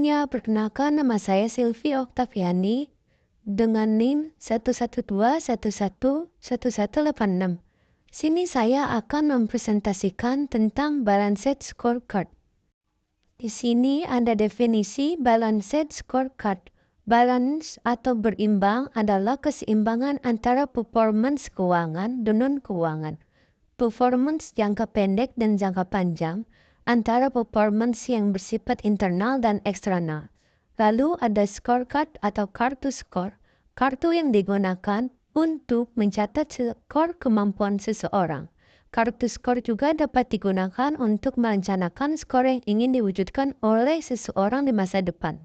semuanya, perkenalkan nama saya Silvi Oktaviani dengan NIM 112111186. Sini saya akan mempresentasikan tentang Balanced Scorecard. Di sini ada definisi Balanced Scorecard. Balance atau berimbang adalah keseimbangan antara performance keuangan dan non-keuangan. Performance jangka pendek dan jangka panjang antara performance yang bersifat internal dan eksternal. Lalu ada scorecard atau kartu skor, kartu yang digunakan untuk mencatat skor kemampuan seseorang. Kartu skor juga dapat digunakan untuk merencanakan skor yang ingin diwujudkan oleh seseorang di masa depan.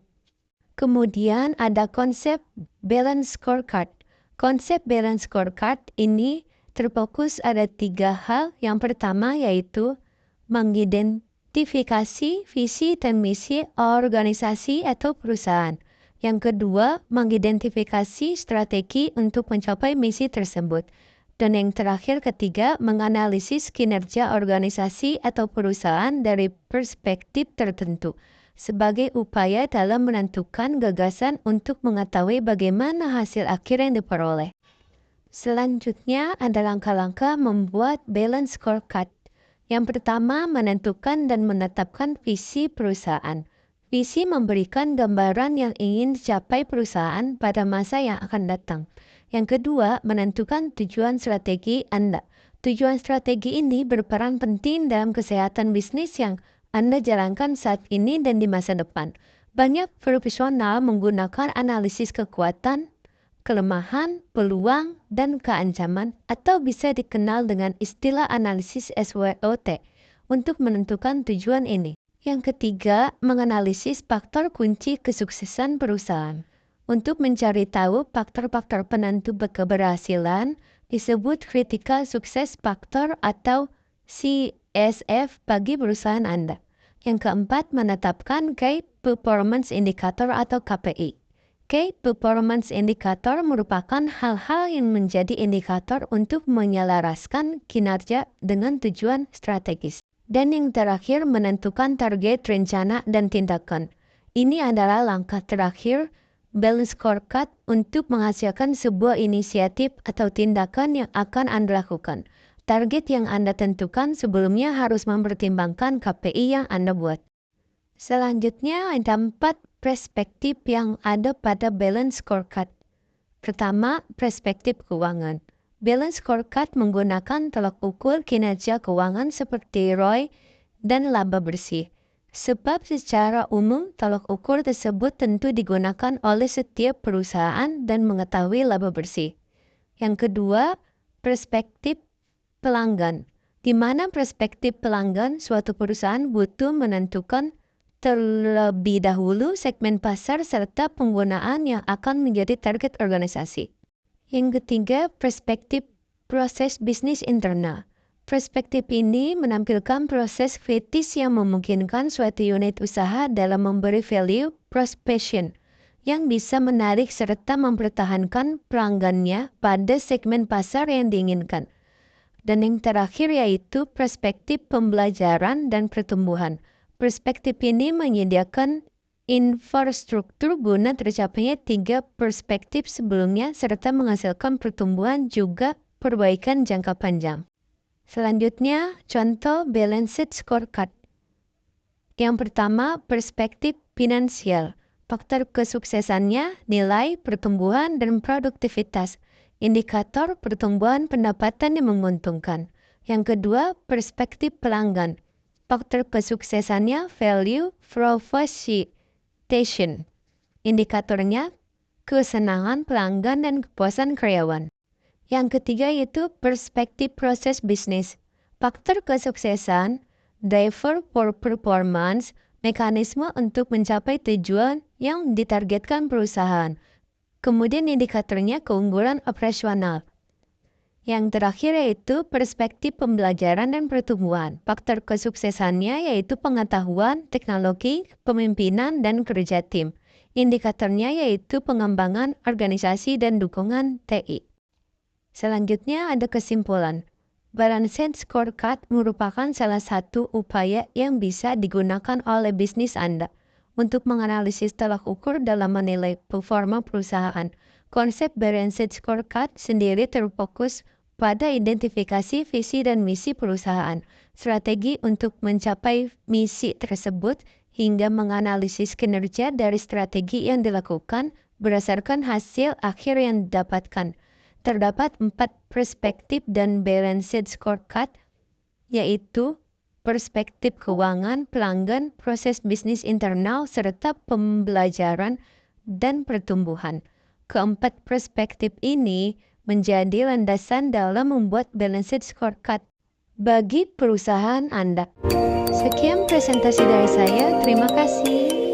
Kemudian ada konsep balance scorecard. Konsep balance scorecard ini terfokus ada 3 hal. Yang pertama yaitu mengidentifikasi visi dan misi organisasi atau perusahaan. Yang kedua, mengidentifikasi strategi untuk mencapai misi tersebut. Dan yang terakhir ketiga, menganalisis kinerja organisasi atau perusahaan dari perspektif tertentu sebagai upaya dalam menentukan gagasan untuk mengetahui bagaimana hasil akhir yang diperoleh. Selanjutnya ada langkah-langkah membuat balance scorecard. Yang pertama, menentukan dan menetapkan visi perusahaan. Visi memberikan gambaran yang ingin dicapai perusahaan pada masa yang akan datang. Yang kedua, menentukan tujuan strategi Anda. Tujuan strategi ini berperan penting dalam kesehatan bisnis yang Anda jalankan saat ini dan di masa depan. Banyak profesional menggunakan analisis kekuatan, kelemahan, peluang, dan keancaman atau bisa dikenal dengan istilah analisis SWOT untuk menentukan tujuan ini. Yang ketiga, menganalisis faktor kunci kesuksesan perusahaan. Untuk mencari tahu faktor-faktor penentu keberhasilan disebut critical success factor atau CSF bagi perusahaan Anda. Yang keempat, menetapkan Key Performance Indicator atau KPI. Key Performance Indicator merupakan hal-hal yang menjadi indikator untuk menyelaraskan kinerja dengan tujuan strategis. Dan yang terakhir, menentukan target, rencana, dan tindakan. Ini adalah langkah terakhir balance scorecard untuk menghasilkan sebuah inisiatif atau tindakan yang akan Anda lakukan. Target yang Anda tentukan sebelumnya harus mempertimbangkan KPI yang Anda buat. Selanjutnya ada 4 perspektif yang ada pada balance scorecard. Pertama, perspektif keuangan. Balance scorecard menggunakan tolak ukur kinerja keuangan seperti ROI dan laba bersih. Sebab secara umum tolak ukur tersebut tentu digunakan oleh setiap perusahaan dan mengetahui laba bersih. Yang kedua, perspektif pelanggan. Di mana perspektif pelanggan suatu perusahaan butuh menentukan terlebih dahulu segmen pasar serta penggunaan yang akan menjadi target organisasi. Yang ketiga, perspektif proses bisnis internal. Perspektif ini menampilkan proses kritis yang memungkinkan suatu unit usaha dalam memberi value proposition yang bisa menarik serta mempertahankan pelanggannya pada segmen pasar yang diinginkan. Dan yang terakhir yaitu perspektif pembelajaran dan pertumbuhan. Perspektif ini menyediakan infrastruktur guna tercapainya 3 perspektif sebelumnya serta menghasilkan pertumbuhan juga perbaikan jangka panjang. Selanjutnya, contoh balanced scorecard. Yang pertama, perspektif finansial. Faktor kesuksesannya, nilai, pertumbuhan, dan produktivitas. Indikator pertumbuhan pendapatan yang menguntungkan. Yang kedua, perspektif pelanggan. Faktor kesuksesannya, value proposition. Indikatornya, kesenangan pelanggan dan kepuasan karyawan. Yang ketiga yaitu perspektif proses bisnis. Faktor kesuksesan, driver for performance, mekanisme untuk mencapai tujuan yang ditargetkan perusahaan. Kemudian indikatornya keunggulan operasional. Yang terakhir yaitu perspektif pembelajaran dan pertumbuhan. Faktor kesuksesannya yaitu pengetahuan, teknologi, pemimpinan, dan kerja tim. Indikatornya yaitu pengembangan organisasi dan dukungan TI. Selanjutnya ada kesimpulan. Balanced scorecard merupakan salah satu upaya yang bisa digunakan oleh bisnis Anda untuk menganalisis tolak ukur dalam menilai performa perusahaan. Konsep Balanced Scorecard sendiri terfokus pada identifikasi visi dan misi perusahaan, strategi untuk mencapai misi tersebut, hingga menganalisis kinerja dari strategi yang dilakukan berdasarkan hasil akhir yang didapatkan. Terdapat 4 perspektif dan Balanced Scorecard, yaitu perspektif keuangan, pelanggan, proses bisnis internal, serta pembelajaran dan pertumbuhan. Keempat perspektif ini menjadi landasan dalam membuat Balanced Scorecard bagi perusahaan Anda. Sekian presentasi dari saya, terima kasih.